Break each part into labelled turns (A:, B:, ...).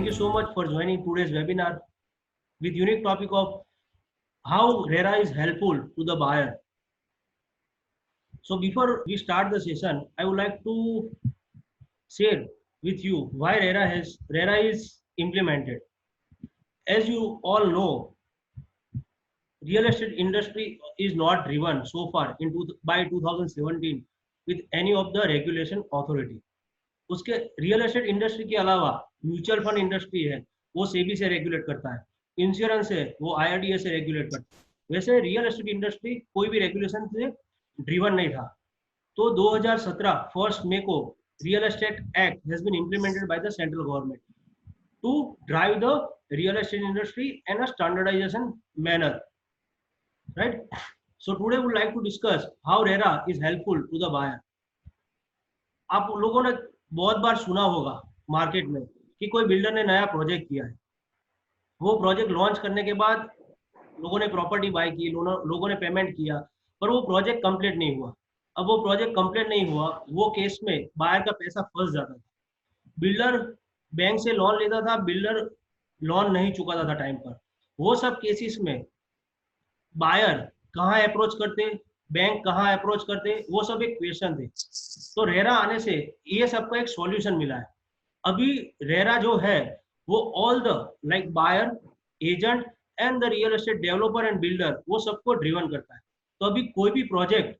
A: you so much for joining today's webinar with unique topic of how RERA is helpful to the buyer. So before we start the session, I would like to share with you why RERA is implemented. As you all know, real estate industry is not driven so far by 2017 with any of the regulation authority. उसके real estate industry के अलावा mutual fund industry है वो सेबी से regulate करता है, insurance है वो आईआरडीए से रेगुलेट करता है. वैसे रियल एस्टेट इंडस्ट्री कोई भी रेगुलेशन से ड्रिवन नहीं था. तो 2017 फर्स्ट मे को real estate act has been implemented by the central government to drive the real estate industry in a standardization manner, right. So today would like to discuss how RERA is helpful to the buyer. आप लोगों ने बहुत बार सुना होगा market में कि कोई builder ने नया प्रोजेक्ट किया है, वो प्रोजेक्ट लॉन्च करने के बाद लोगों ने प्रॉपर्टी बाय की, लोगों ने पेमेंट किया, पर वो प्रोजेक्ट कंप्लीट नहीं हुआ. अब वो प्रोजेक्ट कंप्लीट नहीं हुआ, वो केस में बायर का पैसा फंस जाता था. बिल्डर बैंक से लोन लेता था, बिल्डर लोन नहीं चुकाता था टाइम पर. वो सब केसेस में बायर कहाँ अप्रोच करते, बैंक कहाँ अप्रोच करते, वो सब एक क्वेश्चन थे. तो रेरा आने से ये सबका एक सॉल्यूशन मिला है. अभी रेरा जो है वो all the like buyer, agent and the real estate developer and builder वो सबको ड्रिवन करता है. तो अभी कोई भी प्रोजेक्ट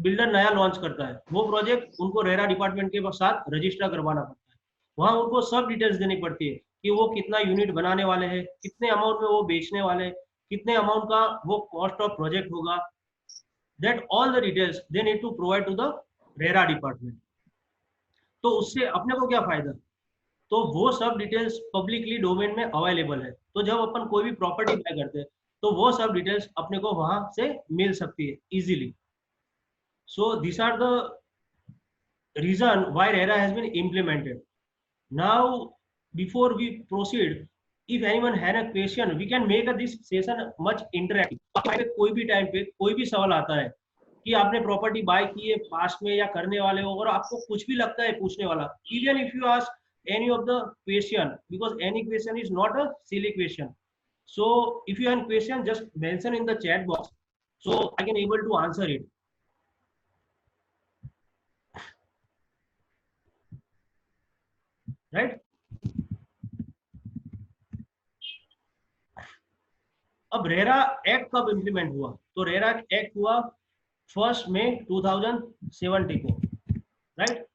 A: बिल्डर नया लॉन्च करता है, वो प्रोजेक्ट उनको रेरा डिपार्टमेंट के साथ रजिस्टर करवाना पड़ता है. वहां उनको सब डिटेल्स देनी पड़ती है कि वो कितना यूनिट बनाने वाले हैं, कितने अमाउंट में वो बेचने वाले हैं, कितने अमाउंट का वो कॉस्ट ऑफ प्रोजेक्ट होगा. That all the details they need to provide to the RERA department. तो उससे अपने को क्या फायदा, तो वो सब डिटेल्स पब्लिकली डोमेन में अवेलेबल है. तो जब अपन कोई भी प्रॉपर्टी बाय करते हैं तो वो सब डिटेल्स अपने को वहां से मिल सकती है easily. So this are the reason why RERA has been implemented. Now before we proceed, if anyone had a question we can make this session much interactive. कोई भी टाइम पे कोई भी सवाल आता है कि आपने प्रॉपर्टी बाय की है पास्ट में या करने वाले हो और आपको कुछ भी लगता है पूछने वाला, even if you ask any of the question, because any question is not a silly question. So if you have question just mention in the chat box so I can able to answer it, right. अब RERA act कब implement हुआ, तो RERA act हुआ 1 मई 2070 को, right.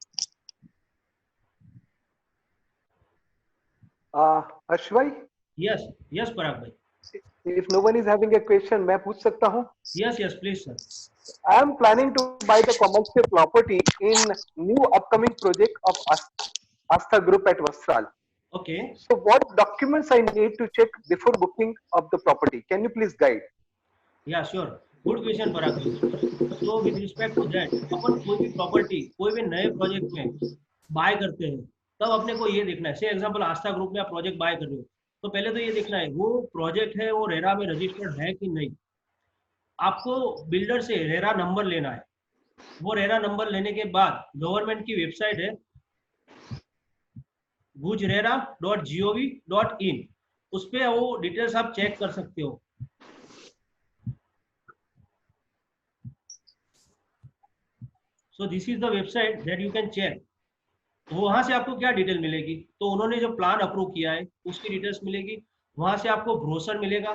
B: हर्ष भाई,
A: yes yes पराग भाई.
B: if no one is having a question, मैं पूछ सकता हूँ?
A: Yes yes please sir.
B: I am planning to buy the commercial property in new upcoming project of Astha Group at Vastral.
A: Okay.
B: So what documents I need to check before booking of the property? Can you please guide?
A: Yeah, sure. Good question, Parag. So with respect to that, अपन कोई भी property कोई भी नए project में bye करते हैं तब अपने को ये देखना है. से एग्जांपल आस्था ग्रुप में आप प्रोजेक्ट बाय कर रहे हो तो पहले तो ये देखना है वो प्रोजेक्ट है वो रेरा में रजिस्टर्ड है कि नहीं. आपको बिल्डर से रेरा नंबर लेना है. वो रेरा नंबर लेने के बाद गवर्नमेंट की वेबसाइट है gujrera.gov.in, उस पे वो डिटेल्स आप चेक कर सकते हो. So this is the website that you can check. वहां से आपको क्या डिटेल मिलेगी, तो उन्होंने जो प्लान अप्रूव किया है उसकी डिटेल्स मिलेगी. वहां से आपको ब्रोशर मिलेगा.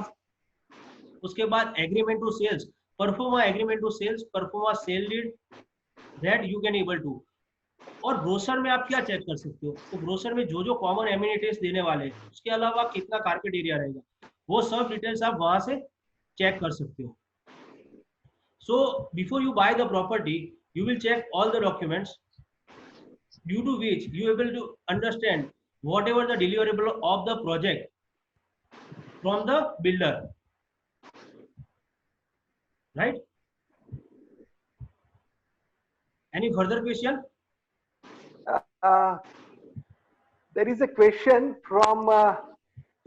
A: उसके बाद agreement to sales, proforma agreement to sales, proforma sale deed, that you can able to. और ब्रोशर में आप क्या चेक कर सकते हो, तो ब्रोशर में जो जो कॉमन एमिनिटीज देने वाले हैं उसके अलावा कितना कारपेट एरिया रहेगा वो सब डिटेल्स आप वहां से चेक कर सकते हो. So before you buy the property you will check all the documents due to which you able to understand whatever the deliverable of the project from the builder, right. Any further question?
B: There is a question from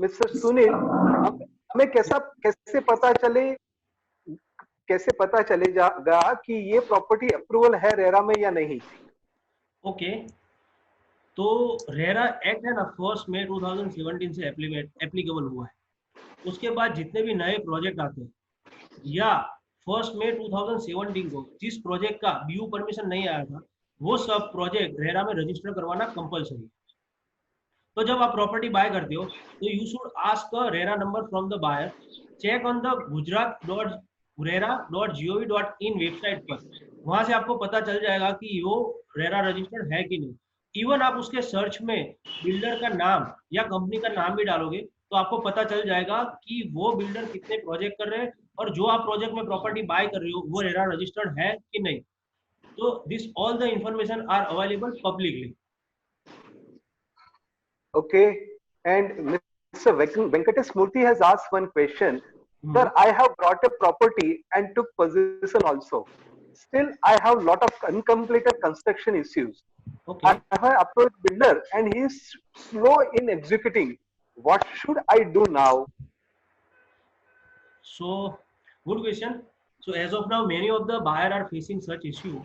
B: Mr. Sunil. हमें कैसे पता चलेगा कि ये property approval है RERA में या नहीं?
A: ओके. तो रेरा एक्ट है ना 1 मई 2017 से एप्लीकेबल हुआ है। उसके बाद जितने भी नए प्रोजेक्ट आते हैं या 1 मई 2017 को जिस प्रोजेक्ट का बीयू परमिशन नहीं आया था वो सब प्रोजेक्ट रेरा में रजिस्टर करवाना कंपलसरी है। तो जब आप प्रॉपर्टी बाय करते हो तो you should ask the RERA number from the buyer, check on the gujarat.rera.gov.in website पर। वहां से आपको पता चल जाएगा कि वो रेरा रजिस्टर्ड है कि नहीं। इवन आप उसके सर्च में बिल्डर का नाम या कंपनी का नाम भी डालोगे तो आपको पता चल जाएगा कि वो बिल्डर कितने प्रोजेक्ट कर रहे हैं और जो आप प्रोजेक्ट में प्रॉपर्टी बाय कर रहे हो वो रेरा रजिस्टर्ड है कि नहीं। तो this all the information are available publicly.
B: Okay. And Mr. Venkatesh Murthy has asked one question.
A: Hmm,
B: Sir, I have brought a property and took possession also. Still, I have lot of uncompleted construction issues.
A: Okay.
B: I have approached builder and he is slow in executing. What should I do now?
A: So, good question. So as of now, many of the buyer are facing such issue.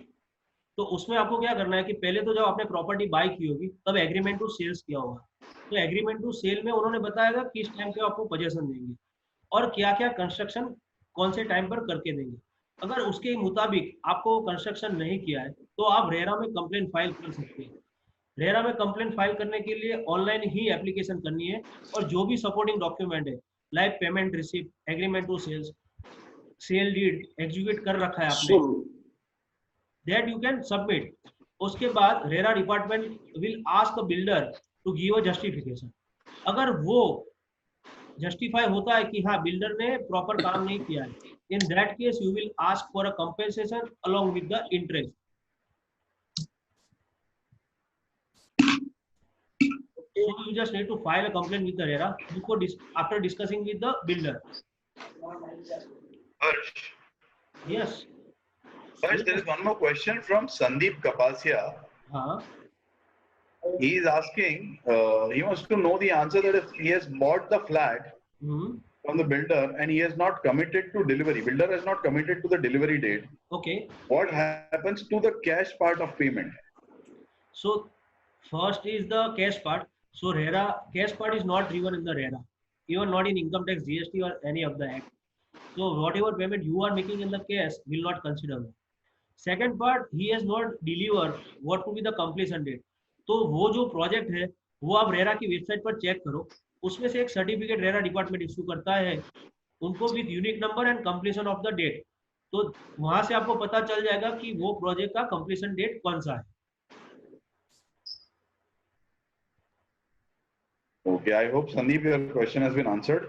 A: तो उसमें आपको क्या करना है कि पहले तो जब आपने प्रॉपर्टी बाय की होगी तब एग्रीमेंट टू सेल्स किया होगा। तो एग्रीमेंट टू सेल में उन्होंने बताया किस टाइम पे आपको पोजेशन देंगे और क्या क्या कंस्ट्रक्शन कौन से टाइम पर करके देंगे। अगर उसके मुताबिक आपको कंस्ट्रक्शन नहीं किया है तो आप रेरा में कंप्लेंट फाइल कर सकते हैं। रेरा में कंप्लेंट फाइल करने के लिए ऑनलाइन ही एप्लीकेशन करनी है और जो भी सपोर्टिंग डॉक्यूमेंट है like payment receipt, agreement to sales, sale deed execute कर रखा है आपने, दैट यू कैन सबमिट। उसके बाद RERA department will ask the builder to give a justification. अगर वो जस्टिफाई होता है कि हाँ बिल्डर ने प्रॉपर काम नहीं किया है, in that case you will ask for a compensation along with the interest. So you just need to file a complaint with the RERA before after discussing with the builder.
C: Harsh,
A: Yes.
C: Harsh, there is one more question from Sandeep Kapasia.
A: हाँ.
C: He is asking, he wants to know the answer that if he has bought the flat from the builder and he has not committed to delivery, builder has not committed to the delivery date.
A: Okay.
C: What happens to the cash part of payment?
A: So first is the cash part. So RERA cash part is not driven in the RERA, even not in income tax, GST or any of the act. So whatever payment you are making in the cash will not consider that. Second part, he has not delivered what to be the completion date. तो वो जो project है वो आप RERA की website पर check करो, उसमें से एक सर्टिफिकेट रेरा डिपार्टमेंट इश्यू करता है उनको with unique number and completion of the date. तो वहां से आपको पता चल जाएगा कि वो प्रोजेक्ट का कंप्लीशन डेट कौन सा है।
C: Okay, I hope Sandeep, your question has been answered.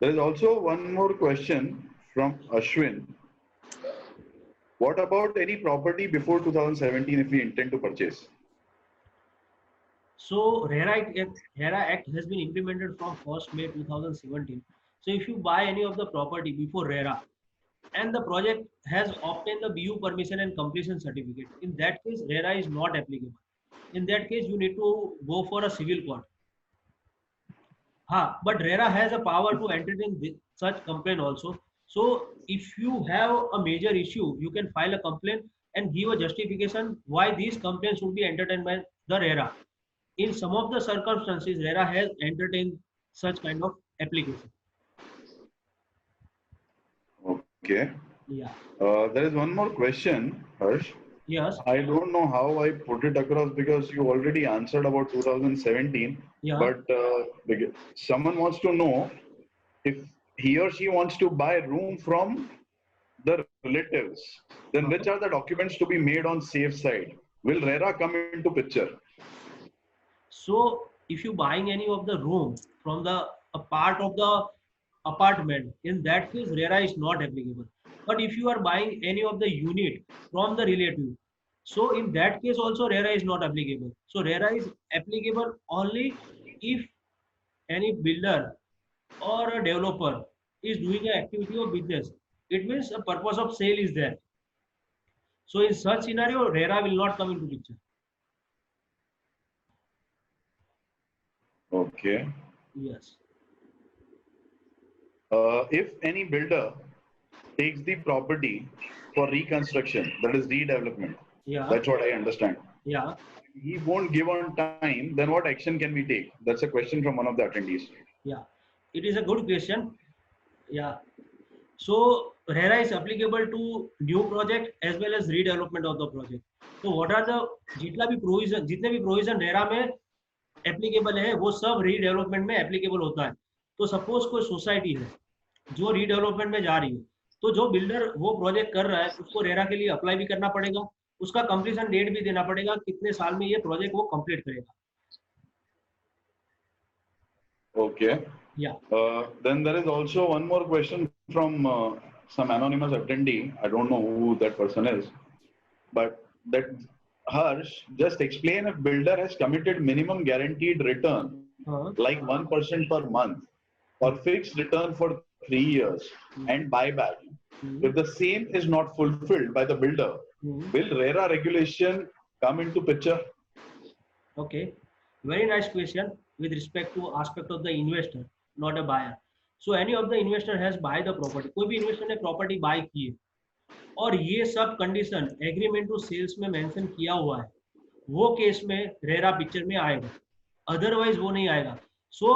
C: There is also one more question from Ashwin. What about any property before 2017 if we intend to purchase?
A: So RERA Act has been implemented from 1st May 2017. So if you buy any of the property before RERA and the project has obtained the BU permission and completion certificate, in that case RERA is not applicable. In that case you need to go for a civil court. But RERA has a power to entertain such complaint also. So if you have a major issue you can file a complaint and give a justification why these complaints should be entertained by the RERA. In some of the circumstances RERA has entertained such kind of application.
C: Okay.
A: Yeah.
C: There is one more question, Harsh.
A: Yes.
C: I don't know how I put it across because you already answered about 2017.
A: Yeah.
C: But someone wants to know if he or she wants to buy room from the relatives, then which are the documents to be made on safe side? Will RERA come into picture?
A: So if you buying any of the room from a part of the apartment, in that case RERA is not applicable. But if you are buying any of the unit from the relative, so in that case also RERA is not applicable. So RERA is applicable only if any builder or a developer is doing an activity or business. It means a purpose of sale is there. So in such scenario, RERA will not come into picture.
C: Okay.
A: Yes.
C: If any builder takes the property for reconstruction, that is redevelopment,
A: Yeah.
C: That's what I understand.
A: Yeah.
C: He won't give on time, then what action can we take? That's a question from one of the attendees.
A: Yeah. It is a good question. Yeah. So RERA is applicable to new project as well as redevelopment of the project. So what are the जितने भी provision RERA में applicable है वो सब redevelopment में applicable होता है. तो सपोज कोई सोसाइटी है जो रीडेवलपमेंट में जा रही है, तो जो बिल्डर वो प्रोजेक्ट कर रहा है उसको रेरा के लिए अप्लाई भी करना पड़ेगा, उसका कंप्लीशन डेट भी देना पड़ेगा, कितने साल में ये प्रोजेक्ट वो कंप्लीट करेगा.
C: Okay.
A: या
C: Then there is also one more question from some anonymous attendee. I don't know who that person is, but that Harsh, just explain if builder has committed minimum guaranteed return
A: हाँ.
C: like 1% per month or fixed return for 3 years and buyback. If the same is not fulfilled by the builder, will RERA regulation come into picture?
A: Okay, very nice question with respect to aspect of the investor, not a buyer. So any of the investor has buy the property. कोई भी investor ने property bye की है और ये सब condition agreement to sales में mention किया हुआ है, वो केस में रेरा पिक्चर में आएगा, अदरवाइज वो नहीं आएगा. सो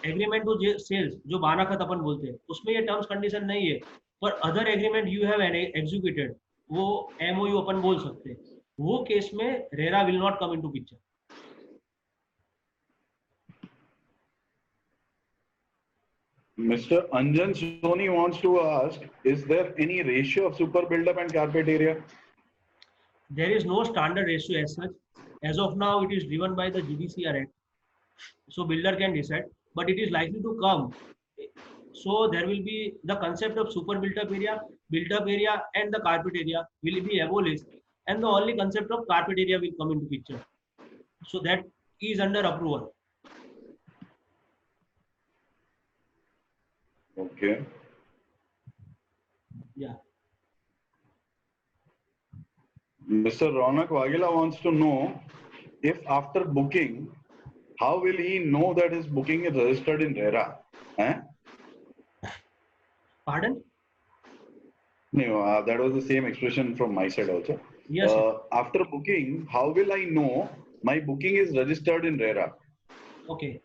A: एग्रीमेंट टू सेल्स जो बानाखत अपन बोलते हैं उसमें ये टर्म्स कंडीशन नहीं है, पर other agreement you have executed वो एमओयू अपन बोल सकते हैं, वो केस में RERA will not come into picture.
C: Mr. Anjan Soni wants to ask, is there any ratio of super build-up and carpet area?
A: There is no standard ratio as such. As of now, it is driven by the GDCR Act. So builder can decide, but it is likely to come. So there will be the concept of super built-up area, and the carpet area will be abolished, and the only concept of carpet area will come into picture. So that is under approval.
C: Okay.
A: Yeah.
C: Mr. Ronak Wagila wants to know if after booking, how will he know that his booking is registered in RERA? Eh?
A: Pardon?
C: No, that was the same expression from my side also.
A: Yes.
C: After booking, how will I know my booking is registered in RERA?
A: Okay.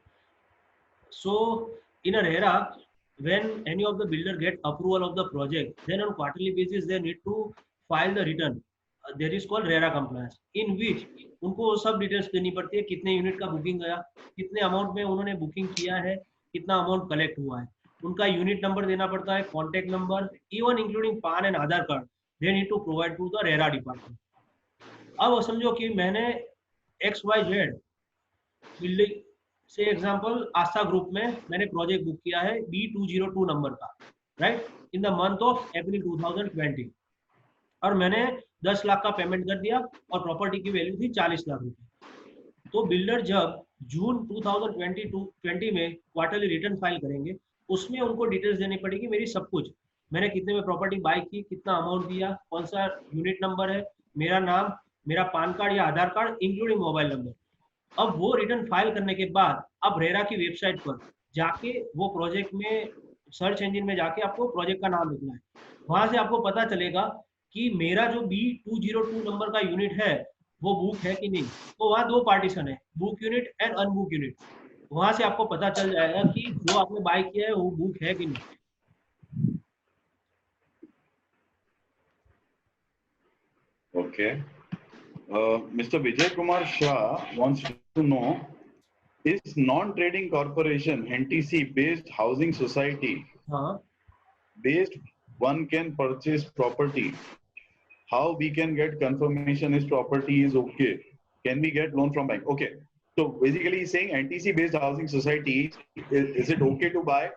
A: So in a RERA, when any of the builder get approval of the project, then on quarterly basis they need to file the return. There is called RERA compliance, in which उनको वो सब details देनी पड़ती है, कितने unit का booking गया, कितने अमाउंट में उन्होंने बुकिंग किया है, कितना अमाउंट कलेक्ट हुआ है, उनका यूनिट नंबर देना पड़ता है, contact number, even including PAN and Aadhaar card they need to provide to the RERA department. अब समझो कि मैंने XYZ बिल्डिंग से एग्जांपल आस्था ग्रुप में मैंने प्रोजेक्ट बुक किया है B202 नंबर का, right, in the month of April 2020, और मैंने 10 लाख का पेमेंट कर दिया और प्रॉपर्टी की वैल्यू थी 40 लाख रुपए. तो बिल्डर जब जून 2020 में क्वार्टरली रिटर्न फाइल करेंगे, उसमें उनको डिटेल्स देनी पड़ेगी, मेरी सब कुछ, मैंने कितने में प्रॉपर्टी बाय की, कितना अमाउंट दिया, कौन सा यूनिट नंबर है, मेरा नाम, मेरा पान कार्ड या आधार कार्ड इंक्लूडिंग मोबाइल नंबर. अब वो रिटर्न फाइल करने के बाद अब रेरा की वेबसाइट पर जाके वो प्रोजेक्ट में सर्च इंजन में जाके आपको प्रोजेक्ट का नाम लिखना है, वहां से आपको पता चलेगा कि मेरा जो B202 नंबर का यूनिट है वो बुक है कि नहीं. तो वहाँ दो पार्टीशन है, बुक यूनिट एंड अनबुक यूनिट. वहां से आपको पता चल जाएगा कि जो आपने बाय किया है वो बुक है कि नहीं.
C: Okay. Mr. Vijay Kumar Shah wants to know, is non-trading corporation NTC based housing society
A: हाँ.
C: based one can purchase property? How we can get confirmation his property is okay? Can we get loan from bank? Okay. So basically he's saying NTC based housing society, is it okay to buy?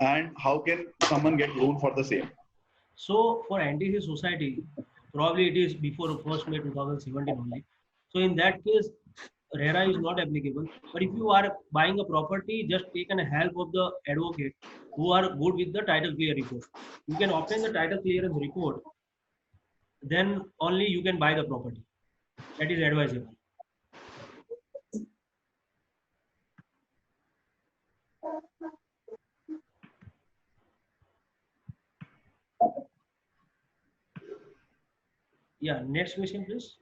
C: And how can someone get loan for the same?
A: So for NTC society, probably it is before 1st May 2017 only. So in that case, RERA is not applicable. But if you are buying a property, just take an help of the advocate who are good with the title clear report. You can obtain the title clearance report, then only you can buy the property. That is advisable. Yeah, next question, please.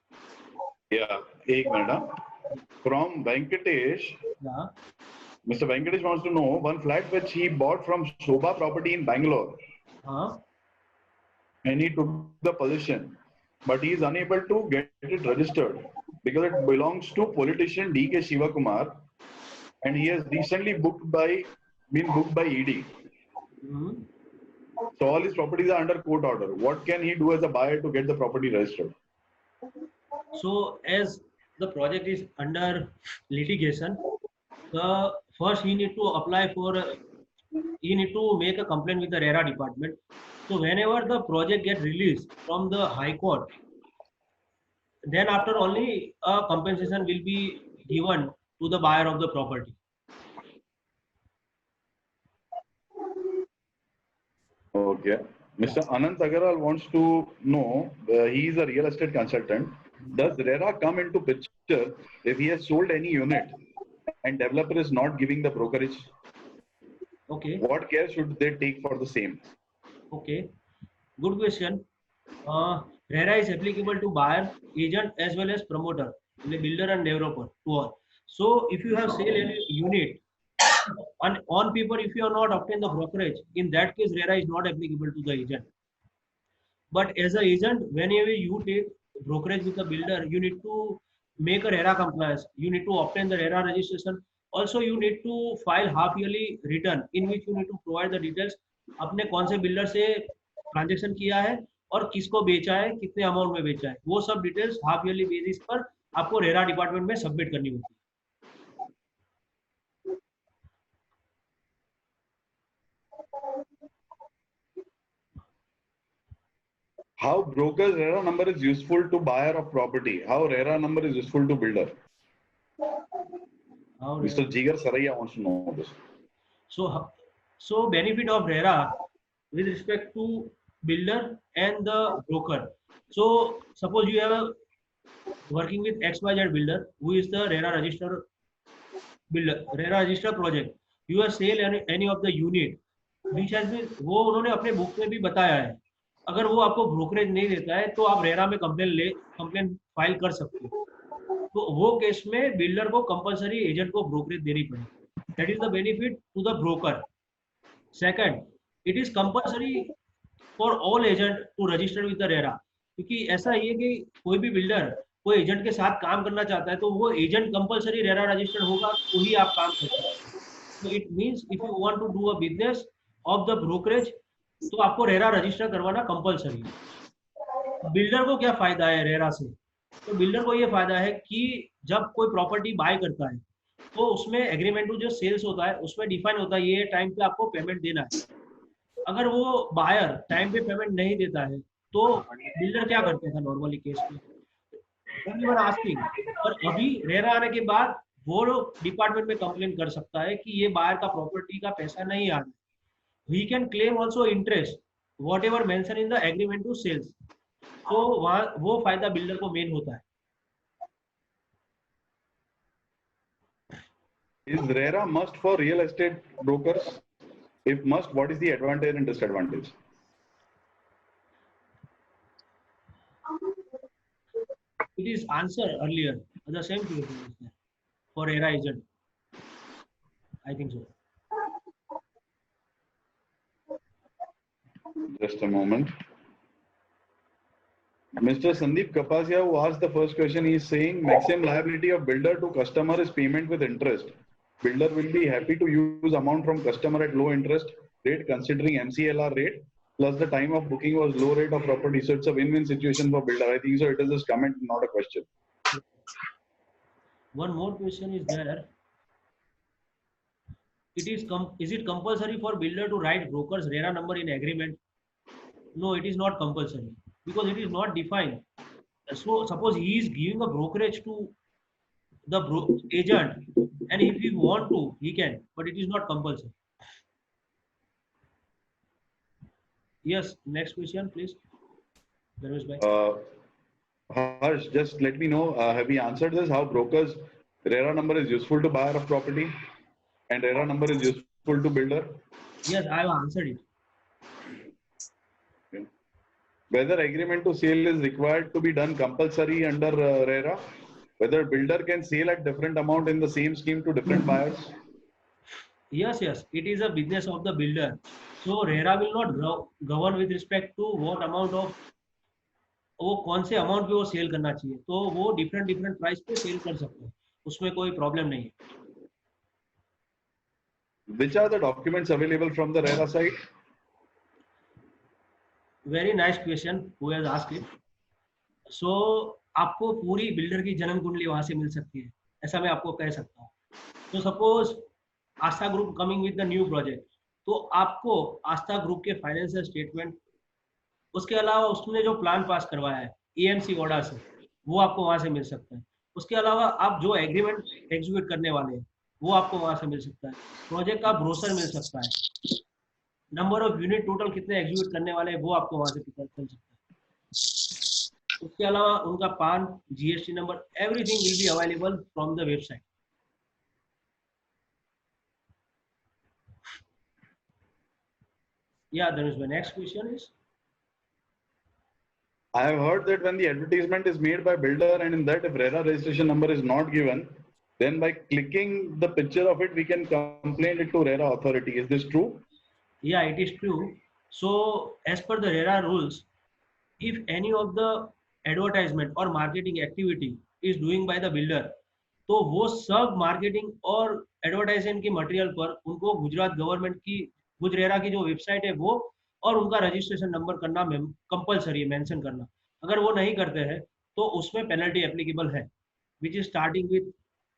C: Yeah, एक minute. Huh? From Venkatesh,
A: Yeah.
C: Mr. Venkatesh wants to know one flat which he bought from Shobha Property in Bangalore, and he took the possession, but he is unable to get it registered because it belongs to politician D.K. Shivakumar, and he has recently been booked by ED.
A: Mhm.
C: So all his properties are under court order. What can he do as a buyer to get the property registered?
A: So as the project is under litigation, the first he need to apply for he need to make a complaint with the RERA department. So whenever the project get released from the High Court, then after only a compensation will be given to the buyer of the property.
C: Okay.
A: Yeah.
C: Mr. Anant Agarwal wants to know, he is a real estate consultant. Does RERA come into picture if he has sold any unit and developer is not giving the brokerage?
A: Okay.
C: What care should they take for the same?
A: Okay. Good question. RERA is applicable to buyer, agent as well as promoter, the builder and developer to all. So if you have sale any unit on paper, if you are not obtain the brokerage, in that case RERA is not applicable to the agent. But as an agent, whenever you take brokerage with a builder, you need to make a RERA compliance. You need to obtain the RERA registration. Also, you need to file half yearly return in which you need to provide the details. आपने कौन से builder से transaction किया है और किसको बेचा है, कितने अमाउंट में बेचा है, वो सब डिटेल्स हाफ ईयरली बेसिस पर आपको रेरा डिपार्टमेंट में सबमिट करनी होती है.
C: How broker's RERA number is useful to buyer of property? How RERA number is useful to builder? Mr. Jigar Saraiya wants to know this.
A: So benefit of RERA with respect to builder and the broker. So suppose you have a working with XYZ builder who is the RERA registered builder, RERA registered project. You have sale any of the unit which has been, वो उन्होंने अपने book में भी बताया है. अगर वो आपको ब्रोकरेज नहीं देता है तो आप रेरा में कंप्लेन फाइल कर सकते हो. तो वो केस में बिल्डर को कंपलसरी एजेंट को ब्रोकरेज देनी पड़ेगी. That is the benefit to the broker. Second, it is compulsory for all agent to register with the RERA. क्योंकि ऐसा ही है कि कोई भी बिल्डर कोई एजेंट के साथ काम करना चाहता है तो वो एजेंट कंपलसरी रेरा रजिस्टर्ड होगा तो ही आप काम कर सकते हैं. So it means if you want to do a business of the brokerage, तो आपको रेरा रजिस्टर करवाना कंपलसरी है. बिल्डर को क्या फायदा है रेरा से? तो बिल्डर को ये फायदा है कि जब कोई प्रॉपर्टी बाय करता है तो उसमें एग्रीमेंट जो सेल्स होता है उसमें डिफाइन होता है ये टाइम पे आपको पेमेंट देना है. अगर वो बायर टाइम पे पेमेंट नहीं देता है तो बिल्डर क्या करता था नॉर्मली केस में? आस्किंग. और अभी रेरा आने के बाद वो लोग डिपार्टमेंट में कंप्लेन कर सकता है कि ये बायर का प्रॉपर्टी का पैसा नहीं आ रहा. He can claim also interest whatever mentioned in the agreement to sales. तो वहाँ वो फायदा बिल्डर को मेन होता है.
C: Is RERA must for real estate brokers? If must, what is the advantage and disadvantage?
A: It is answered earlier. The same question is there for RERA agent. I think so.
C: Just a moment. Mr. Sandeep Kapasia, who asked the first question, he is saying maximum liability of builder to customer is payment with interest. Builder will be happy to use amount from customer at low interest rate considering MCLR rate plus the time of booking was low rate of property. So it's a win-win situation for builder. I think so. It is this comment, not a question.
A: One more question is there. Is it compulsory for builder to write broker's RERA number in agreement? No, it is not compulsory because it is not defined. So suppose he is giving a brokerage to the agent and if he want to he can, but it is not compulsory. Yes, next question please.
C: Harsh, just let me know, have we answered this? How brokers RERA number is useful to buyer of property and RERA number is useful to builder?
A: Yes, I have answered it.
C: Okay. whether agreement to sale is required to be done compulsory under RERA, whether builder can sell at different amount in the same scheme to different buyers.
A: Yes, yes, it is a business of the builder. So RERA will not govern with respect to what amount of, वो कौन से amount पे वो cell करना चाहिए, तो वो different different price पे सेल कर सकते हैं, उसमें कोई प्रॉब्लम नहीं है.
C: Which are the documents available from the RERA side?
A: Very nice question who has asked it. So आपको पूरी बिल्डर की जन्म कुंडली वहां से मिल सकती है, ऐसा मैं आपको कह सकता हूँ. तो suppose Aastha group coming with the new project, तो आपको आस्था ग्रुप के फाइनेंशियल स्टेटमेंट, उसके अलावा उसने जो प्लान पास करवाया है EMC ऑर्डर से, वो आपको वहां से मिल सकता है. उसके अलावा आप जो एग्रीमेंट एग्जीक्यूट करने वाले हैं वो आपको वहां से मिल सकता है. प्रोजेक्ट का ब्रोशर मिल सकता है. नंबर ऑफ यूनिट टोटल कितने एग्जीक्यूट करने वाले हैं वो आपको वहां से पता चल सकता है. उसके अलावा उनका पान, GST number, everything will be available from the website. Yeah, Dhanush, my next question is,
C: I have heard that when the advertisement is made by builder and in that if RERA registration number is not given, then by clicking the picture of it, we can complain it to RERA authority. Is this true?
A: yeah, it is true. So as per the RERA rules, if any of the advertisement or marketing activity is doing by the builder, तो वो सब marketing और advertisement की material पर उनको Gujarat government की गुजरेरा की जो वेबसाइट है वो और उनका रजिस्ट्रेशन नंबर करना कंपलसरी है, मेंशन करना. अगर वो नहीं करते हैं तो उसमें पेनल्टी एप्लीकेबल है, which is starting with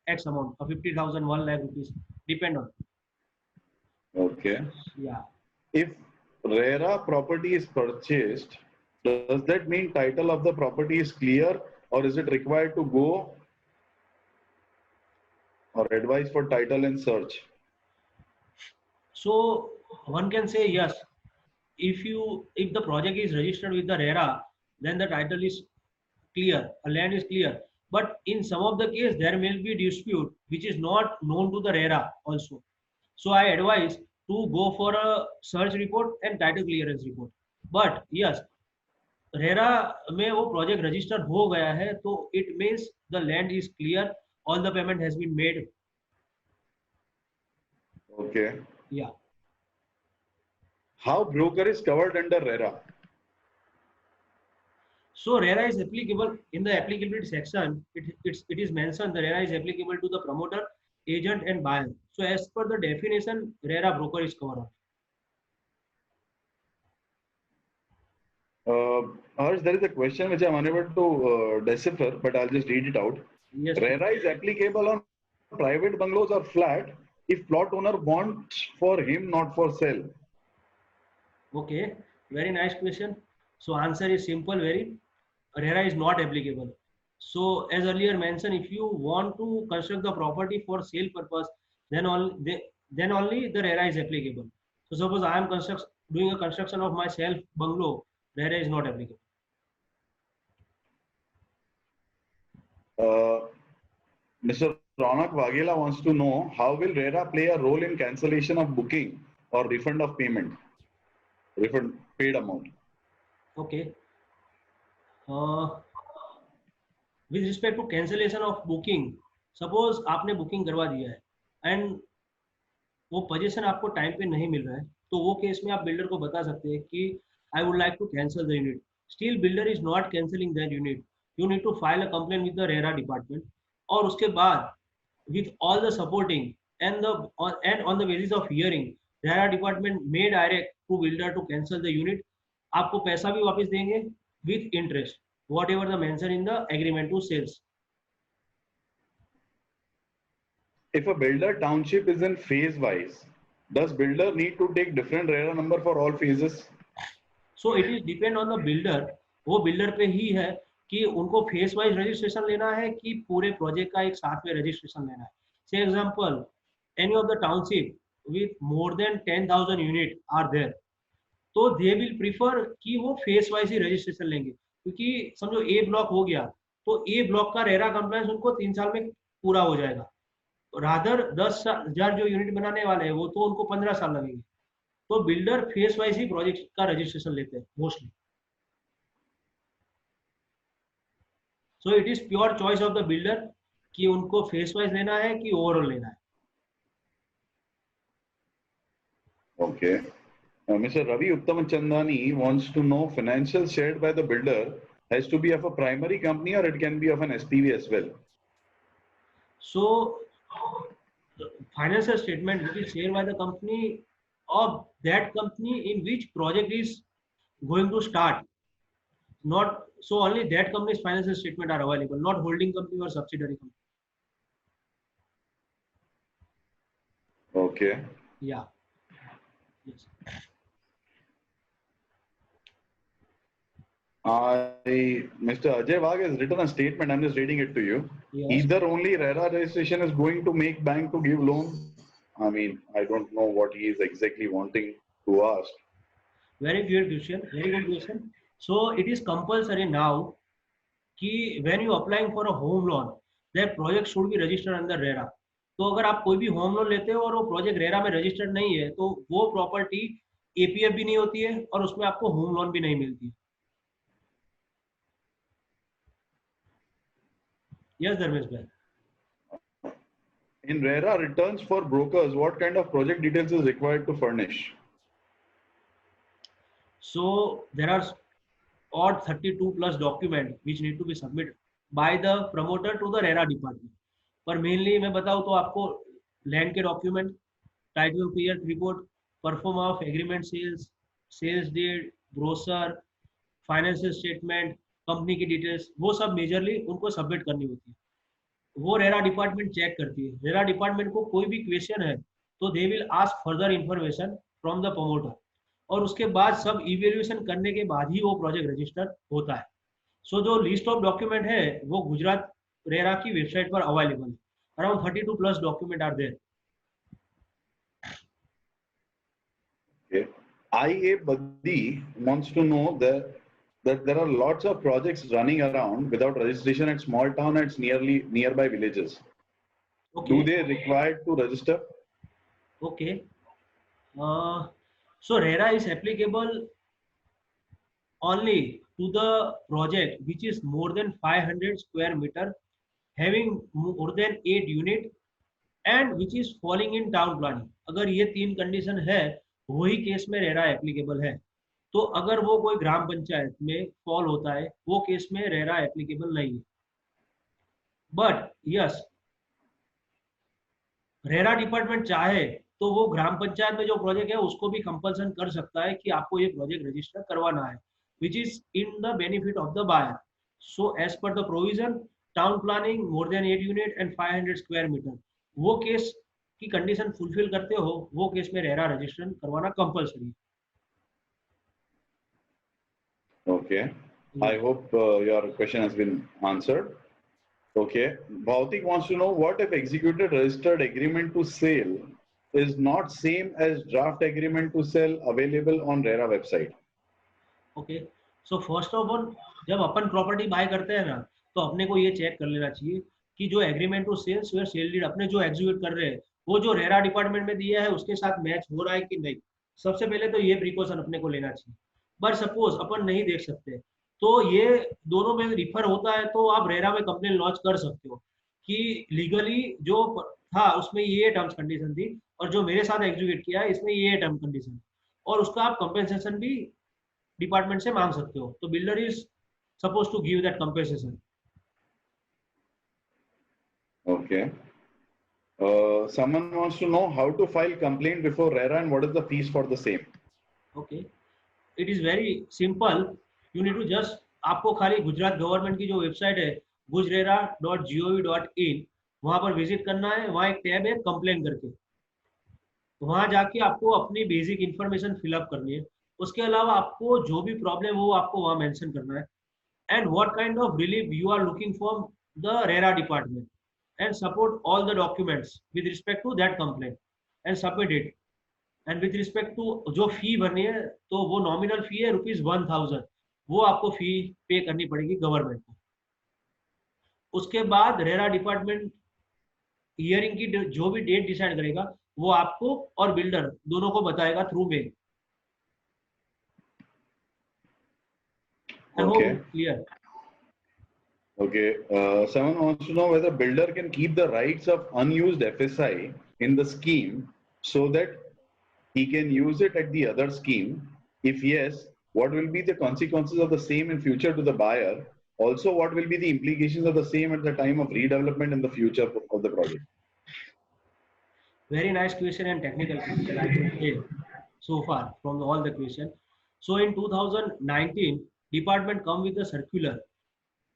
A: x amount of 50,000, 1 lakh rupees, depend on.
C: Okay.
A: या
C: If RERA property is purchased, does that mean title of the property is clear, or is it required to go or advise for title and search?
A: So one can say yes. If the project is registered with the RERA, then the title is clear, a land is clear. But in some of the case, there may be dispute which is not known to the RERA also. So I advise to go for a search report and title clearance report. But yes, RERA में वो project register हो गया है, तो it means the land is clear, all the payment has been made.
C: Okay.
A: Yeah.
C: How broker is covered under RERA?
A: So RERA is applicable in the applicability section. It is mentioned the RERA is applicable to the promoter, agent and buyer. So as per the definition, RERA broker is covered.
C: Harsh, there is a question which I'm unable to decipher, but I'll just read it out.
A: Yes.
C: RERA is applicable on private bungalows or flat if plot owner wants for him, not for sale.
A: Okay, very nice question. So answer is simple, very. RERA is not applicable. So as earlier mentioned, if you want to construct the property for sale purpose, then only the RERA is applicable. So suppose I am doing a construction of my self bungalow, RERA is not applicable.
C: Mr. Ronak Waghela wants to know, how will RERA play a role in cancellation of booking or refund of payment, refund paid amount?
A: Okay. With respect to cancellation of booking, suppose आपने booking करवा दिया है and वो position आपको time पे नहीं मिल रहा है, तो वो केस में आप बिल्डर को बता सकते हैं कि I would like to cancel the unit. Still builder is not cancelling that unit, you need to file a complaint with the RERA department, और उसके बाद with all the supporting and on the basis of hearing, RERA department may direct to builder to cancel the unit. आपको पैसा भी वापस देंगे with interest, whatever the mention in the agreement to sales.
C: If a builder township is in phase wise, does builder need to take different RERA number for all phases?
A: So it is depend on the builder. वो builder पे ही है कि उनको face wise registration लेना है कि पूरे project का एक साथ में रजिस्ट्रेशन लेना है. Say example, any of the township with more than 10,000 unit are there, तो दे विल प्रीफर कि वो फेस वाइज ही रजिस्ट्रेशन लेंगे, क्योंकि समझो ए ब्लॉक हो गया तो ए ब्लॉक का रेरा कंप्लायंस उनको 3 साल में पूरा हो जाएगा. रादर 10,000 जो यूनिट बनाने वाले हैं वो तो उनको 15 साल लगेंगे. तो बिल्डर फेस वाइज ही प्रोजेक्ट का रजिस्ट्रेशन लेते हैं mostly. So it is pure choice of the builder कि उनको फेस वाइज लेना है कि ओवरऑल लेना है.
C: Okay. Mr. Ravi Uttamachandani wants to know financials shared by the builder has to be of a primary company or it can be of an SPV as well.
A: So the financial statement which is shared by the company of that company in which project is going to start, not so only that company's financial statement are available, not holding company or subsidiary company.
C: Okay.
A: Yeah. Yes.
C: Mr. Ajay Wagh has written a statement. I'm just reading it to you.
A: Yes.
C: Either only RERA registration is going to make bank to give loan. I mean, I don't know what he is exactly wanting to ask.
A: Very good question. Very good question. So it is compulsory now कि when you applying for a home loan, that project should be registered under RERA. तो अगर आप कोई भी home loan लेते हो और वो प्रोजेक्ट रेरा में रजिस्टर्ड नहीं है तो वो प्रॉपर्टी एपीएफ भी नहीं होती है और उसमें आपको होम लोन भी नहीं मिलती है. यस धर्मेश भाई.
C: In RERA returns for brokers, what kind of project details is required to furnish?
A: So there are odd 32 plus document which need to be submitted by the promoter to the RERA department. पर mainly मैं बताऊँ तो आपको land के document, title clear report, perform of agreement sales, sales deed, brochure, financial statement, company की details, वो सब majorly उनको सबमिट करनी होती है. वो रेरा डिपार्टमेंट चेक करती है. रेरा डिपार्टमेंट को कोई भी क्वेश्चन है तो they will ask further information from the promoter और उसके बाद सब इवेल्युएशन करने के बाद ही वो प्रोजेक्ट रजिस्टर होता है. सो जो लिस्ट ऑफ डॉक्यूमेंट है वो गुजरात रेरा की वेबसाइट पर अवेलेबल है. Around 32 plus document are there.
C: Okay. IA Buddy wants to know that there are lots of projects running around without registration at small town and nearby villages.
A: Okay.
C: Do they require to register?
A: Okay. So RERA is applicable only to the project which is more than 500 square meter, having more than 8 unit and which is falling in town planning. अगर ये तीन condition है वही case में RERA applicable है. तो अगर वो कोई ग्राम पंचायत में फॉल होता है वो केस में रेरा एप्लीकेबल नहीं है. बट यस रेरा डिपार्टमेंट चाहे तो वो ग्राम पंचायत में जो प्रोजेक्ट है उसको भी कंपल्सन कर सकता है कि आपको ये प्रोजेक्ट रजिस्टर करवाना है, which is in the benefit of the buyer. So as per the provision, town planning more than 8 unit and 500 square meter, वो केस की कंडीशन फुलफिल करते हो वो केस में रेरा रजिस्ट्रेशन करवाना कंपल्सरी है.
C: Okay. I hope your question has been answered. Okay. Bhautik wants to know what if executed registered agreement to sale is not same as draft agreement to sell available on RERA website.
A: Okay. So first of all जब अपन property buy करते हैं ना तो अपने को ये check कर लेना चाहिए कि जो एग्रीमेंट टू सेल्स या सेल डीड अपने जो एग्जीक्यूट कर रहे हैं वो जो रेरा डिपार्टमेंट में दिया है उसके साथ मैच हो रहा है कि नहीं. सबसे पहले तो ये प्रिकॉशन अपने को लेना चाहिए. बट सपोज अपन नहीं देख सकते तो ये दोनों में रिफर होता है तो आप रेरा में कंप्लेन लॉन्च कर सकते हो कि लीगली जो था उसमें ये टर्म्स कंडीशन थी और जो मेरे साथ एग्जीक्यूट किया है इसमें ये टर्म कंडीशन, और उसका आप कंपेंसेशन भी डिपार्टमेंट से मांग सकते हो. तो builder is suppose to give that compensation.
C: Okay. Someone wants to know how to file complaint before RERA and what is the fees for the same.
A: Okay. It is very simple. You need to just आपको खाली Gujarat government की जो website है gujrera.gov.in वहां पर visit करना है. वहां एक टैब है कंप्लेन करके, वहां जाके आपको अपनी बेसिक इंफॉर्मेशन फिलअप करनी है. उसके अलावा आपको जो भी प्रॉब्लम हो आपको वहां मेंशन करना है and what kind of relief you are looking from the RERA department and support all the documents with respect to that complaint and submit it. And with respect to जो fee भरनी है तो वो nominal fee है ₹1000, वो आपको फी पे करनी पड़ेगी गवर्नमेंट को. उसके बाद रेरा डिपार्टमेंट हियरिंग की जो भी डेट डिसाइड करेगा वो आपको और बिल्डर दोनों को बताएगा through mail.
C: Okay.
A: Clear.
C: Okay. Someone wants to know whether builder can keep the rights of unused FSI in the scheme so that he can use it at the other scheme. If yes, what will be the consequences of the same in future to the buyer? Also, what will be the implications of the same at the time of redevelopment in the future of the project?
A: Very nice question and technical question, I can say so far from all the question. So in 2019, department come with a circular.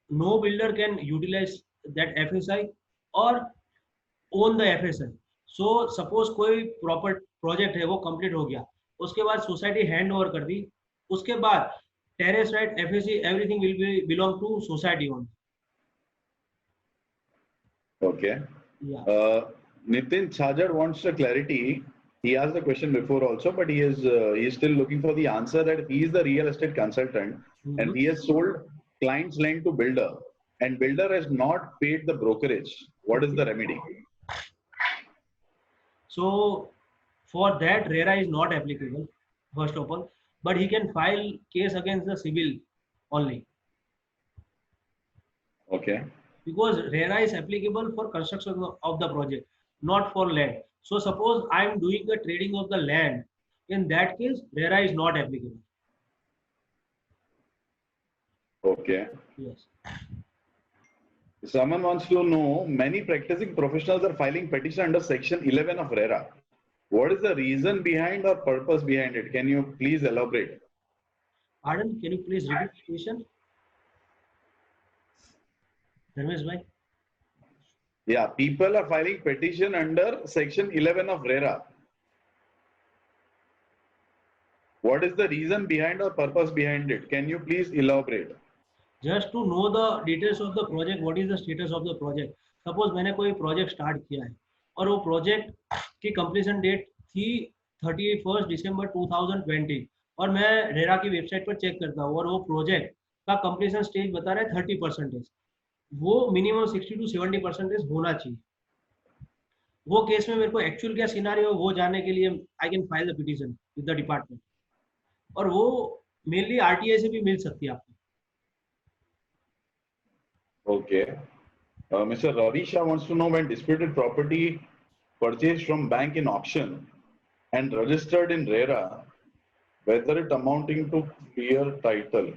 A: No builder can utilize that FSI or own the FSI. So suppose कोई proper project है वो complete हो गया, उसके बाद society hand over कर दी, उसके बाद terrace right FSC everything will be belong to society own.
C: Okay.
A: Yeah.
C: Nitin Chhajar wants a clarity. He asked the question before also, but he is still looking for the answer that he is the real estate consultant and he has sold client's land to builder and builder has not paid the brokerage. What is the remedy?
A: So for that RERA is not applicable first of all, but he can file case against the civil only,
C: Okay.
A: because RERA is applicable for construction of the project, not for land. So suppose I am doing the trading of the land, in that case RERA is not applicable.
C: Okay.
A: Yes.
C: Someone wants to know, many practicing professionals are filing petition under section 11 of RERA. What is the reason behind or purpose behind it? Can you please elaborate?
A: Pardon, can you please repeat the question? Dharmesh bhai?
C: Yeah, people are filing petition under section 11 of RERA. What is the reason behind or purpose behind it? Can you please elaborate?
A: Just to know the details of the project, what is the status of the project. Suppose मैंने कोई project start किया है और वो project की completion date थी 31 दिसंबर 2020 और मैं रेरा की वेबसाइट पर चेक करता हूँ और वो प्रोजेक्ट का कंप्लीशन स्टेज बता रहा है 30%. वो मिनिमम 60 to 70% होना चाहिए. वो केस में मेरे को एक्चुअल क्या सिनारियो वो जानने के लिए I can file the petition with the department, और वो मेनली आरटीआई से भी मिल सकती है आपको.
C: Okay. Mr. Ravi Shah wants to know, when disputed property purchased from bank in auction and registered in RERA, whether it amounting to clear title.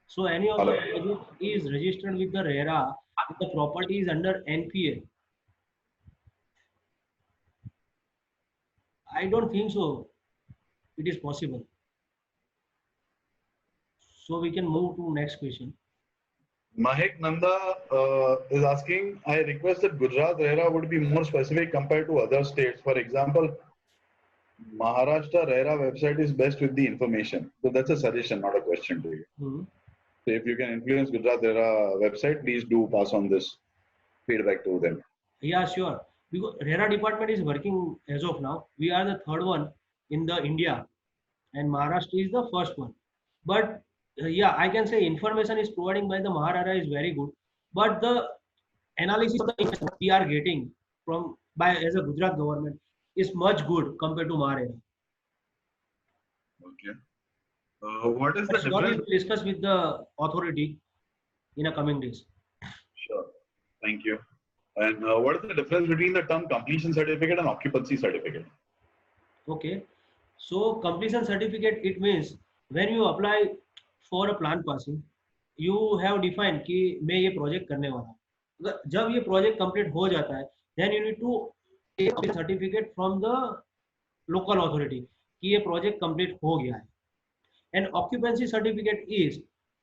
A: So any of the
C: Hello.
A: project is registered with the RERA, if the property is under NPA. I don't think so. It is possible. So we can move to next question.
C: Mahek Nanda is asking, I request that Gujarat RERA would be more specific compared to other states. For example, Maharashtra RERA website is best with the information. So that's a suggestion, not a question to you. So if you can influence Gujarat RERA website, please do pass on this feedback to them.
A: Yeah, sure. Because RERA department is working as of now. We are the third one in the India, and Maharashtra is the first one. But yeah, I can say information is providing by the Maharashtra is very good. But the analysis of the information we are getting from by as a Gujarat government is much good compared to Maharashtra.
C: Okay. What is the
A: But surely
C: difference?
A: we'll discuss with the authority in a coming days.
C: Sure. Thank you. And what is the difference between the term completion certificate and occupancy certificate?
A: Okay. So completion certificate, it means when you apply for a plan passing, you have defined कि मैं ये project करने वाला हूँ. जब ये project complete हो जाता है, then you need to take a certificate from the local authority कि ये project complete हो गया है. And occupancy certificate is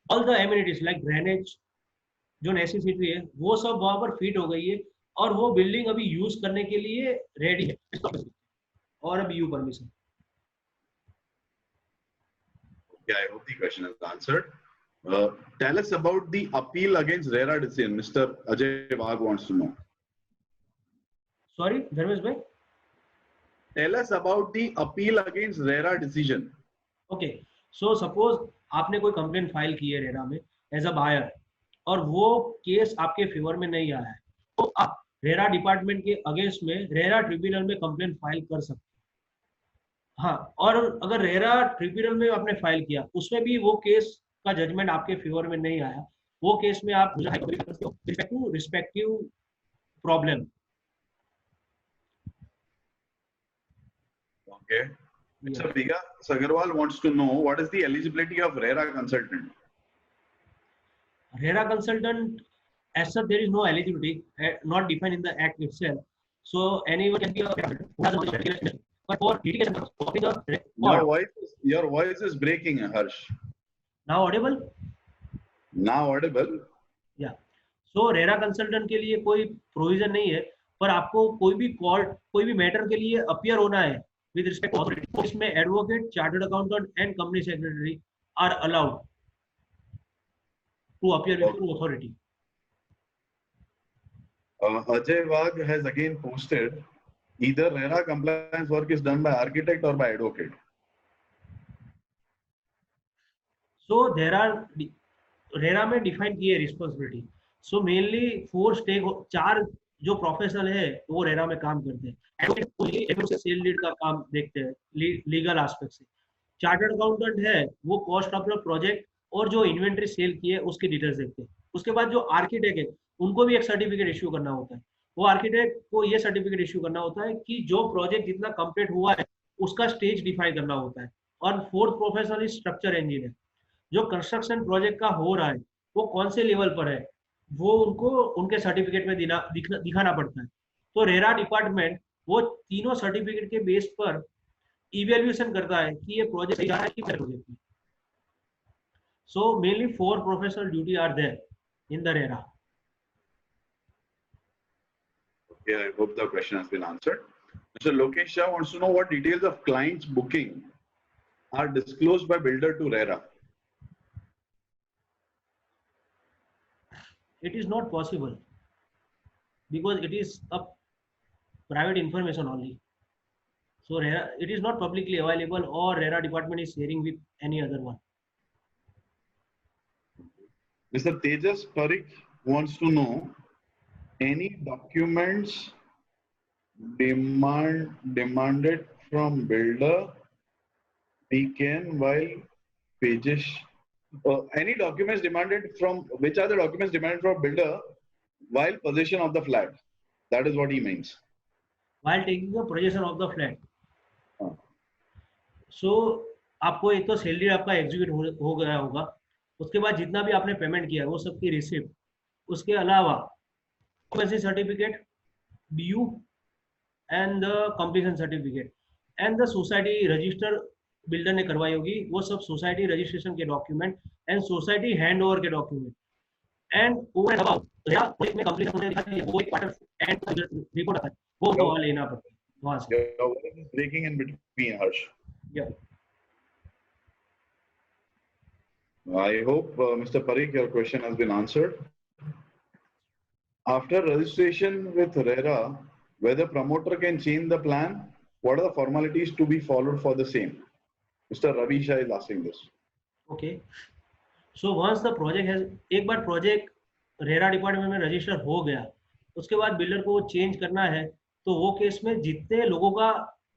A: all the amenities like drainage, जो नेसेसिटी है वो सब वहां पर फिट हो गई है और वो बिल्डिंग अभी यूज करने के लिए रेडी है और अभी you permission.
C: Okay, I hope the question is answered. Tell us about the appeal against RERA decision. Mr. Ajay Wagh wants to know.
A: Sorry, Dharmesh भाई.
C: Tell us about the appeal against RERA decision.
A: Okay, so suppose आपने कोई complaint file की है RERA में as a buyer और वो case आपके favour में नहीं आया है, तो आप रेरा डिपार्टमेंट के अगेंस्ट में रेरा ट्रिब्यूनल में कंप्लेंट फाइल कर सकते हैं. हाँ, और अगर रेरा ट्रिब्यूनल में आपने फाइल किया उसमें भी वो केस का जजमेंट आपके फेवर में नहीं आया, वो केस में आप respective problem.
C: Okay. Mr. Vikas Agarwal wants to know what is the eligibility of RERA consultant.
A: RERA consultant, as such, there is no eligibility, not defined in the act itself. So anyone can be a consultant who has a knowledge of regulation. But for litigation, copy the record.
C: Your voice is breaking, Harsh.
A: Now audible?
C: Now audible.
A: Yeah. So RERA consultant के लिए कोई provision नहीं है, पर आपको कोई भी court, कोई भी मैटर के लिए अपीयर होना है with respect to authority. इसमें advocate, chartered accountant and company secretary are allowed to appear before authority.
C: Ajay Wagh has again posted either RERA compliance work is done by architect or by advocate.
A: So there are RERA में define की है responsibility. So mainly 4 जो professional है वो RERA में काम करते हैं. एडवोकेट सेल लीड का काम देखते हैं लीगल एस्पेक्ट से. चार्टर्ड अकाउंटेंट है वो कॉस्ट ऑफ द प्रोजेक्ट और जो इन्वेंट्री सेल की है उसकी डिटेल्स देखते हैं. उसके बाद जो आर्किटेक्ट है उनको भी एक सर्टिफिकेट इश्यू करना होता है. वो आर्किटेक्ट को ये सर्टिफिकेट इश्यू करना होता है कि जो प्रोजेक्ट जितना कंप्लीट हुआ है उसका स्टेज डिफाइन करना होता है. और fourth professional is structure engineer. जो कंस्ट्रक्शन प्रोजेक्ट का हो रहा है वो कौन से लेवल पर है वो उनको उनके सर्टिफिकेट में दिखाना पड़ता है. तो रेरा डिपार्टमेंट वो तीनों सर्टिफिकेट के बेस पर इवेल्युएशन करता है कि ये प्रोजेक्ट सही जा रहा है कि प्रोजेक्ट में. So mainly 4 professional duty are there in the RERA.
C: Okay, I hope the question has been answered. Mr. Lokesh Shah wants to know what details of clients booking are disclosed by builder to RERA.
A: It is not possible because it is a private information only. So RERA, it is not publicly available or RERA department is sharing with any other one.
C: Mr. Tejas Parikh wants to know any documents demanded from builder we can while pages any documents demanded from which are the documents demanded from builder while possession of the flat. That is what he means.
A: While taking the possession of the flat. So आपको एक तो salary आपका execute हो गया होगा. उसके बाद जितना भी आपने पेमेंट किया वो सबकी रिसिप्ट. उसके अलावा occupancy certificate, BU and the completion certificate and the society register builder ने करवाई होगी वो सब सोसाइटी रजिस्ट्रेशन के document and society hand over के document and over and about में कंप्लीशन होने दिखा है वो एक क्वार्टर एंड रिपोर्ट आता है वो तो लेना पड़ता है वहां से.
C: Breaking in between, Harsh.
A: Yeah.
C: I hope, Mr. Parikh, your question has been answered. After registration with RERA, whether promoter can change the plan, what are the formalities to be followed for the same? Mr. Ravi Shah is asking this.
A: Okay. So once the project has, एक बार project RERA department में register हो गया उसके बाद builder को change करना है तो वो केस में जितने लोगों का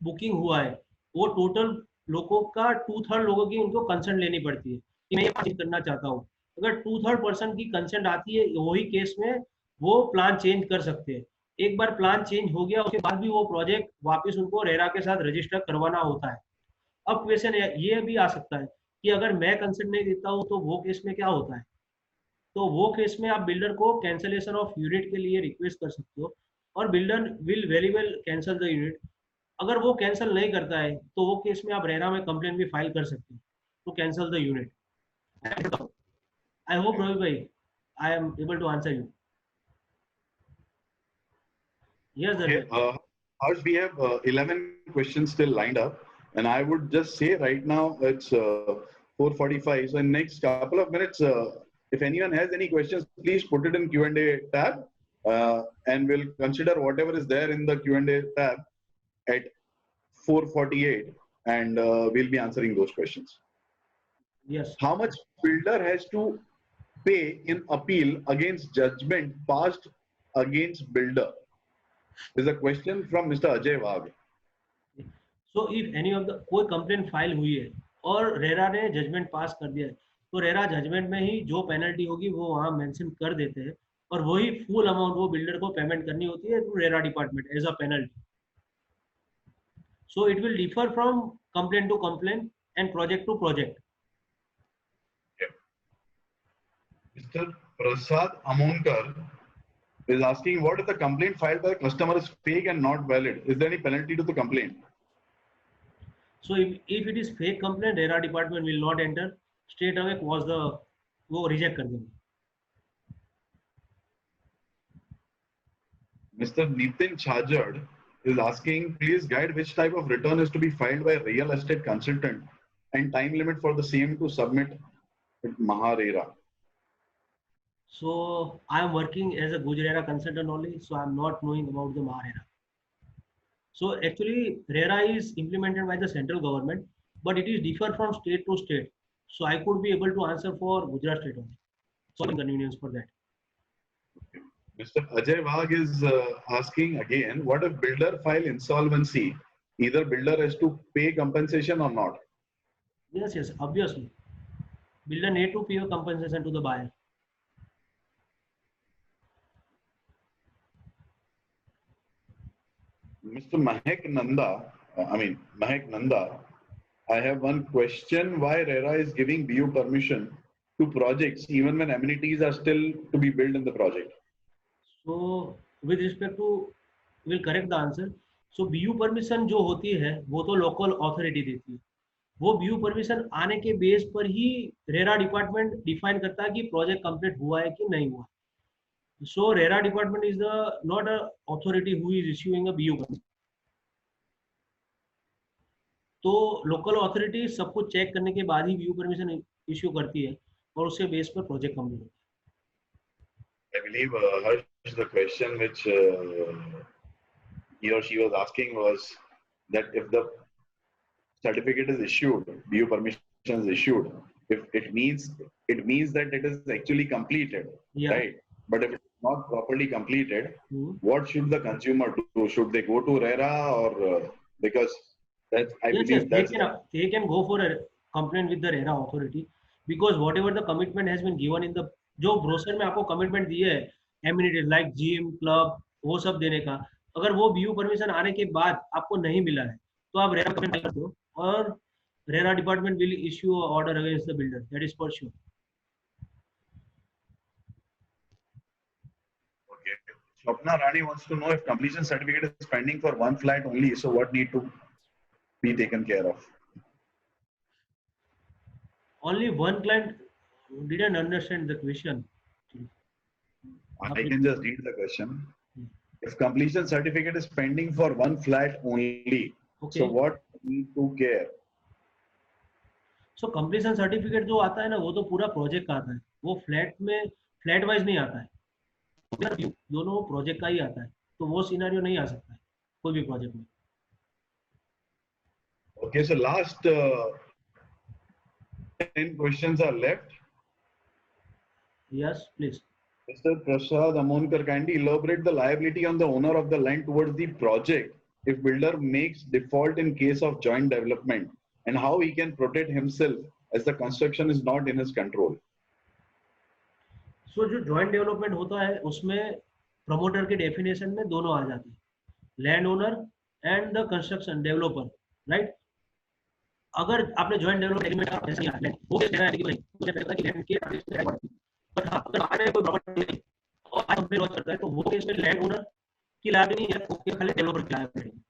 A: बुकिंग हुआ है वो टोटल लोगों का 2/3 लोगों की उनको कंसेंट लेनी पड़ती है कि मैं ये चेंज करना चाहता हूँ. अगर 2/3 पर्सन की कंसेंट आती है वही केस में वो प्लान चेंज कर सकते हैं. एक बार प्लान चेंज हो गया उसके बाद भी वो प्रोजेक्ट वापस उनको रेरा के साथ रजिस्टर करवाना होता है. अब क्वेश्चन ये भी आ सकता है कि अगर मैं कंसेंट नहीं देता हूँ तो वो केस में क्या होता है. तो वो केस में आप बिल्डर को कैंसलेशन ऑफ यूनिट के लिए रिक्वेस्ट कर सकते हो और builder will very well cancel the unit. अगर वो कैंसिल नहीं करता है तो वो केस में आप रेरा में कंप्लेंट भी फाइल कर सकते हैं to cancel the unit. I hope Ravi भाई I am able to answer you. Yes,
C: okay, Harsh, we have 11 questions still lined up, and I would just say right now it's 4:45. So in next couple of minutes, if anyone has any questions, please put it in Q&A tab, and we'll consider whatever is there in the Q&A tab at 4:48, and we'll be answering those questions.
A: Yes.
C: How much builder has to pay in appeal against judgment passed against builder? There's a question from Mr. Ajay Wagh.
A: So if any of the कोई complaint file हुई है और RERA ने judgement पास कर दिया है तो RERA judgement में ही जो पेनल्टी होगी वो वहाँ मेंशन कर देते हैं और वही फुल अमाउंट वो बिल्डर को पेमेंट करनी होती है through RERA department as a penalty. So it will differ from complaint to complaint and project to project.
C: Mr. Prasad Amonkar is asking, what if the complaint filed by the customer is fake and not valid? Is there any penalty to the complaint?
A: So if it is fake complaint, RERA department will not enter. Straight away cause the वो reject कर देंगे.
C: Mr. Nitin Chajad is asking, please guide which type of return is to be filed by a real estate consultant and time limit for the same to submit with Maharera.
A: So I am working as a Gujarera consultant only, so I am not knowing about the MahaRERA. So actually RERA is implemented by the central government, but it is differ from state to state. So I could be able to answer for Gujarat state only. So inconvenience for that.
C: Mr. Ajay Wagh is asking again, what if builder file insolvency? Either builder has to pay compensation or not?
A: Yes, obviously. Builder need to pay a compensation to the buyer.
C: Mr. Mahek Nanda, I have one question. Why RERA is giving BU permission to projects even when amenities are still to be built in the project?
A: So with respect to, we'll correct the answer. So BU permission जो होती है वो तो local authority देती है. वो BU permission आने के बेस पर ही रेरा डिपार्टमेंट डिफाइन करता है कि प्रोजेक्ट कंप्लीट हुआ है कि नहीं हुआ. So RERA department is not a authority who is issuing a BU permit. तो लोकल अथॉरिटी सब कुछ चेक करने के बाद ही BU परमिशन इश्यू करती है और उसके बेस पर प्रोजेक्ट कंप्लीट होता है.
C: I believe Harsh, the question which he or she was asking was that if the certificate is issued, BU permission is issued, if it means that it is actually completed,
A: Yeah.
C: right? But if it's not properly completed, what should the consumer do? Should they go to RERA or because that's
A: they can go for a complaint with the RERA authority because whatever the commitment has been given in the जो brochure में आपको commitment दिए है amenities like gym club वो सब देने का, अगर वो BU परमिशन आने के बाद आपको नहीं मिला है तो आप रेरा कंप्लेंट कर दो और RERA department will issue order against the builder. That is for sure.
C: Okay. Swapna Rani wants to know if completion certificate is pending for one flat only, so what need to be taken care of?
A: Only one client didn't understand the question.
C: I can just read the question. If completion certificate is pending for one flat only,
A: Okay.
C: so what need to care?
A: So completion certificate जो आता है ना वो तो पूरा project का आता है, वो फ्लैट में फ्लैट वाइज नहीं आता है, दोनों प्रोजेक्ट का ही आता है. तो वो सिनेरियो नहीं आ सकता है कोई भी प्रोजेक्ट में.
C: Okay, so last 10 questions are left.
A: Yes, please.
C: Mr. Prasad Amonkar, kindly elaborate the liability on the owner of the land towards the project if builder makes default in case of joint development and how he can protect himself as the construction is not in his control.
A: सो जो joint development होता है उसमें promoter के definition में दोनों आ जाते हैं, land owner and the construction developer, right. अगर आपने जॉइंट डेवलपमेंट एग्रीमेंट वो कहना है कि नहीं मुझे लगता है कि लैंड के बट हाँ अगर आपने कोई प्रॉपर्टी नहीं और आज कंपनी लॉन्च करता है तो वो केस में लैंड ओनर की लायबिलिटी नहीं है, वो खाली डेवलपर की liability.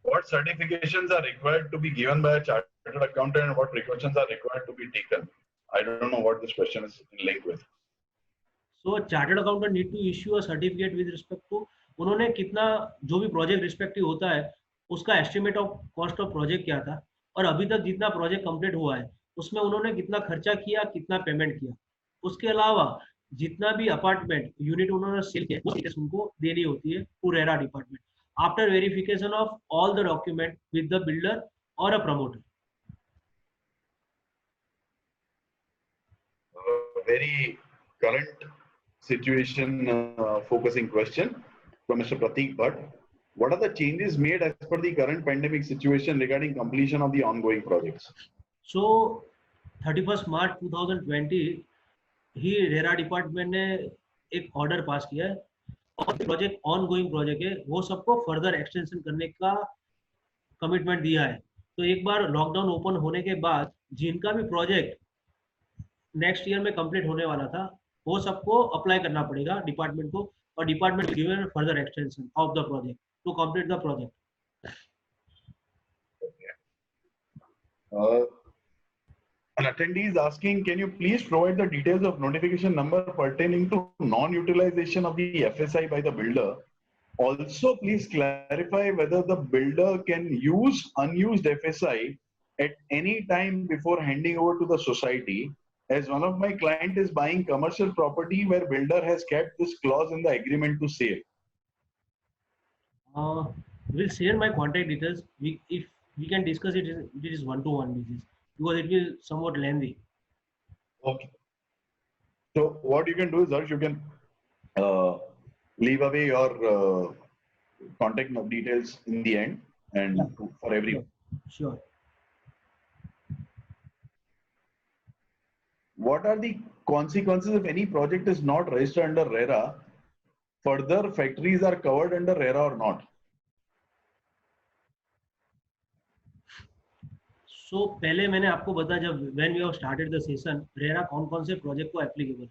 C: What certifications are required to be given by a chartered accountant and what precautions are required to be taken? I don't know what this question is linked with.
A: So chartered accountant need to issue a certificate with respect to उन्होंने कितना जो भी project respective होता है उसका estimate of cost of project क्या था और अभी तक जितना प्रोजेक्ट कंप्लीट हुआ है उसमें उन्होंने कितना खर्चा किया, कितना पेमेंट किया. उसके अलावा जितना भी अपार्टमेंट यूनिट उन्होंने सेल किया वो डिटेल्स उनको देनी होती है to RERA department after verification of all the document with the builder और a promoter.
C: Very current situation focusing question from Mr. Pratik Bhatt. what are the changes made as per the current pandemic situation regarding completion of the ongoing projects?
A: So 31st March 2020 he RERA department ने एक order pass किया है और project on going project है वो सबको further extension करने का कमिटमेंट दिया है। तो एक बार लॉकडाउन ओपन होने के बाद जिनका भी प्रोजेक्ट नेक्स्ट ईयर में कंप्लीट होने वाला था वो सबको अप्लाई करना पड़ेगा डिपार्टमेंट को और department given further extension of the project to complete the project.
C: An attendee is asking, can you please provide the details of notification number pertaining to non-utilization of the FSI by the builder? Also, please clarify whether the builder can use unused FSI at any time before handing over to the society, as one of my client is buying commercial property where builder has kept this clause in the agreement to sale.
A: We'll share my contact details. If we can discuss it, it is one-to-one basis because it will somewhat lengthy.
C: Okay. So what you can do is, Harsh, you can leave away your contact details in the end and for everyone.
A: Sure.
C: What are the consequences if any project is not registered under RERA? Further, factories are covered under RERA or not?
A: So पहले मैंने आपको बताया जब when we have started the session RERA कौन कौन से project को applicable है,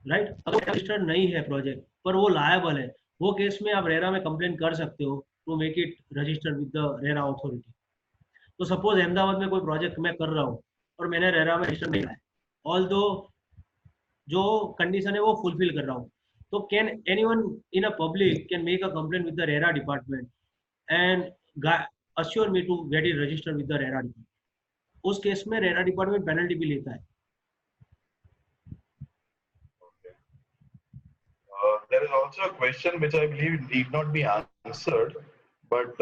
A: राइट? अगर रजिस्टर्ड नहीं है प्रोजेक्ट पर वो लायबल है वो केस में आप रेरा में कंप्लेन कर सकते हो to make it registered with the RERA authority. तो सपोज अहमदाबाद में कोई प्रोजेक्ट मैं कर रहा हूँ और मैंने रेरा में रजिस्टर नहीं किया है ऑल दो जो कंडीशन है वो फुलफिल कर रहा हूँ तो can anyone in a public can make a complain with the RERA department and assure me to get it registered with the RERA department. उस केस में रेरा डिपार्टमेंट पेनल्टी भी लेता है।
C: There is also a question which I believe need not be answered, but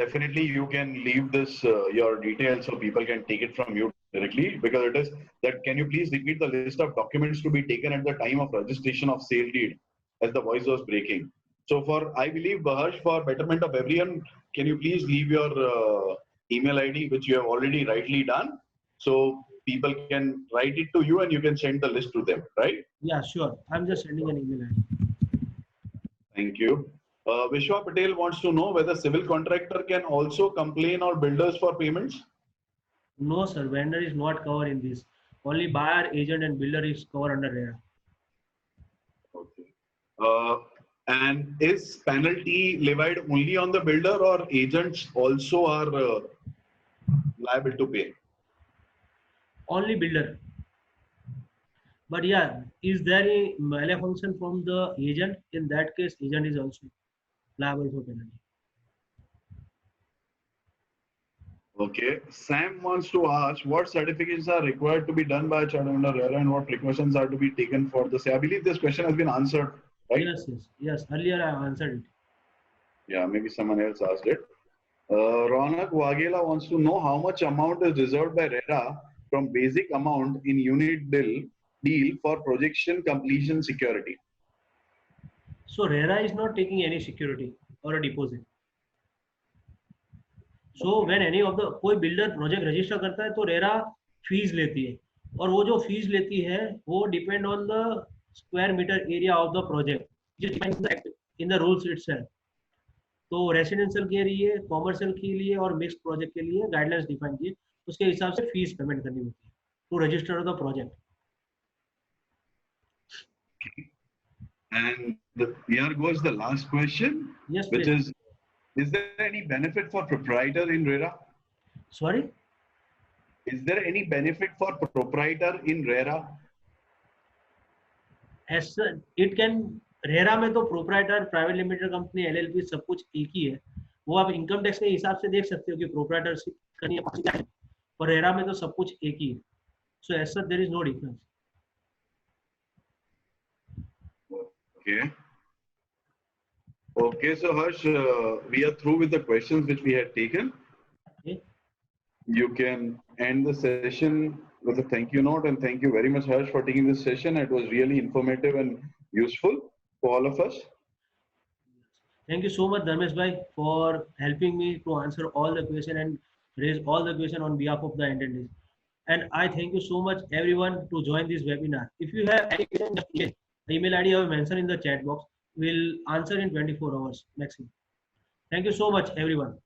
C: definitely you can leave this your details so people can take it from you directly, because it is that, can you please repeat the list of documents to be taken at the time of registration of sale deed, as the voice was breaking. So for, I believe, Harsh, for betterment of everyone, can you please leave your email ID, which you have already rightly done, so people can write it to you and you can send the list to them, right?
A: Yeah, sure. I'm just sending an email ID.
C: Thank you. Vishwa Patel wants to know whether civil contractor can also complain on builders for payments.
A: No, sir. Vendor is not covered in this. Only buyer, agent, and builder is covered under RERA.
C: Okay. And is penalty levied only on the builder, or agents also are liable to pay?
A: Only builder. But yeah, is there a malfunction from the agent? In that case, agent is also liable for penalty.
C: Okay. Sam wants to ask what certificates are required to be done by a chartered under RERA and what precautions are to be taken for the same. I believe this question has been answered, right?
A: Yes. Earlier I answered it.
C: Yeah, maybe someone else asked it. Ronak Wagela wants to know how much amount is reserved by RERA from basic amount in unit deal for projection completion security.
A: So RERA is not taking any security or a deposit. So when any of the कोई builder project register करता है तो RERA fees लेती है और वो जो fees लेती है वो depend on the square meter area of the project, which is defined in the rules itself. तो रेसिडेंशियल के लिए, कॉमर्शियल के लिए और मिक्स प्रोजेक्ट के लिए गाइडलाइंस डिफाइन किए, उसके हिसाब से फीस पेमेंट करनी होती है to register the project.
C: And here goes the last question.
A: Yes,
C: which
A: please.
C: Is there any benefit for proprietor in RERA?
A: Sorry?
C: Is there any benefit for proprietor in RERA?
A: As it can RERA में तो proprietor, private limited company, LLP सब कुछ एक ही है। वो आप income tax के हिसाब से देख सकते हो कि प्रोप्राइटरशिप करनी है और रेरा में तो सब कुछ एक ही है। So as such there is no difference.
C: Okay. Okay, so Harsh, we are through with the questions which we had taken.
A: Okay.
C: You can end the session with a thank you note, and thank you very much, Harsh, for taking this session. It was really informative and useful for all of us.
A: Thank you so much, Dharmesh bhai, for helping me to answer all the question and raise all the question on behalf of the attendees. And I thank you so much, everyone, to join this webinar. If you have any question, just email. The email ID I have mentioned in the chat box. Will answer in 24 hours maximum. Thank you so much, everyone.